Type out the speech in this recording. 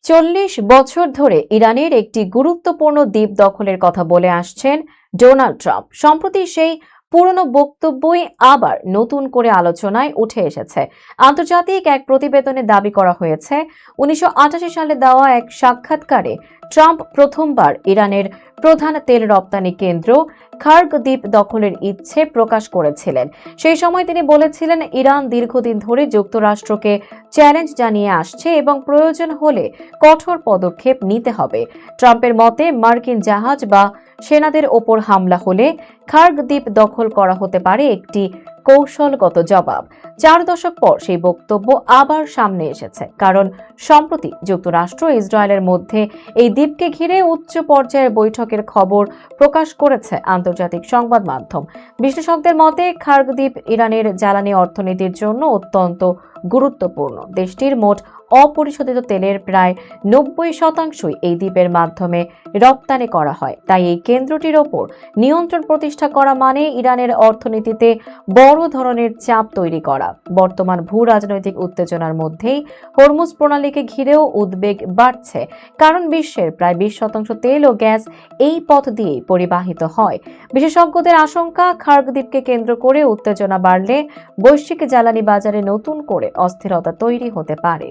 40 বছর ধরে ইরানের একটি গুরুত্বপূর্ণ দ্বীপ দখলের কথা বলে আসছেন ডোনাল্ড ট্রাম্প। সম্প্রতি সেই পুরনো বক্তব্যই আবার নতুন করে আলোচনায় উঠে এসেছে। আন্তর্জাতিক এক প্রতিবেদনে দাবি করা হয়েছে, 1988 সালে দেওয়া এক সাক্ষাৎকারে ট্রাম্প প্রথমবার ইরানের প্রধান তেল রপ্তানি কেন্দ্র খার্গ দ্বীপ দখলের ইচ্ছে প্রকাশ করেছিলেন। সেই সময় তিনি বলেছিলেন, ইরান দীর্ঘদিন ধরে যুক্তরাষ্ট্রকে চ্যালেঞ্জ জানিয়ে আসছে এবং প্রয়োজন হলে কঠোর পদক্ষেপ নিতে হবে। ট্রাম্পের মতে, মার্কিন জাহাজ বা সেনাদের ওপর হামলা হলে খার্গ দ্বীপ দখল করা হতে পারে একটি কৌশলগত জবাব। 4 দশক পর সেই বক্তব্য আবার সামনে এসেছে, কারণ সম্প্রতি যুক্তরাষ্ট্র ও ইসরায়েলের মধ্যে এই দ্বীপকে ঘিরে উচ্চ পর্যায়ের বৈঠকের খবর প্রকাশ করেছে আন্তর্জাতিক সংবাদ মাধ্যম। বিশ্লেষকদের মতে, খার্গ দ্বীপ ইরানের জ্বালানি অর্থনীতির জন্য অত্যন্ত গুরুত্বপূর্ণ। দেশটির মোট অপরিশোধিত তেলের প্রায় 90% এই দ্বীপের মাধ্যমে রপ্তানি করা হয়। তাই এই কেন্দ্রটির ওপর নিয়ন্ত্রণ প্রতিষ্ঠা করা মানে ইরানের অর্থনীতিতে বড় ধরনের চাপ তৈরি করা। বর্তমান ভূ রাজনৈতিক উত্তেজনার মধ্যেই হরমুজ প্রণালীকে ঘিরেও উদ্বেগ বাড়ছে, কারণ বিশ্বের প্রায় 20% তেল ও গ্যাস এই পথ দিয়েই পরিবাহিত হয়। বিশেষজ্ঞদের আশঙ্কা, খার্গ দ্বীপকে কেন্দ্র করে উত্তেজনা বাড়লে বৈশ্বিক জ্বালানি বাজারে নতুন করে অস্থিরতা তৈরি হতে পারে।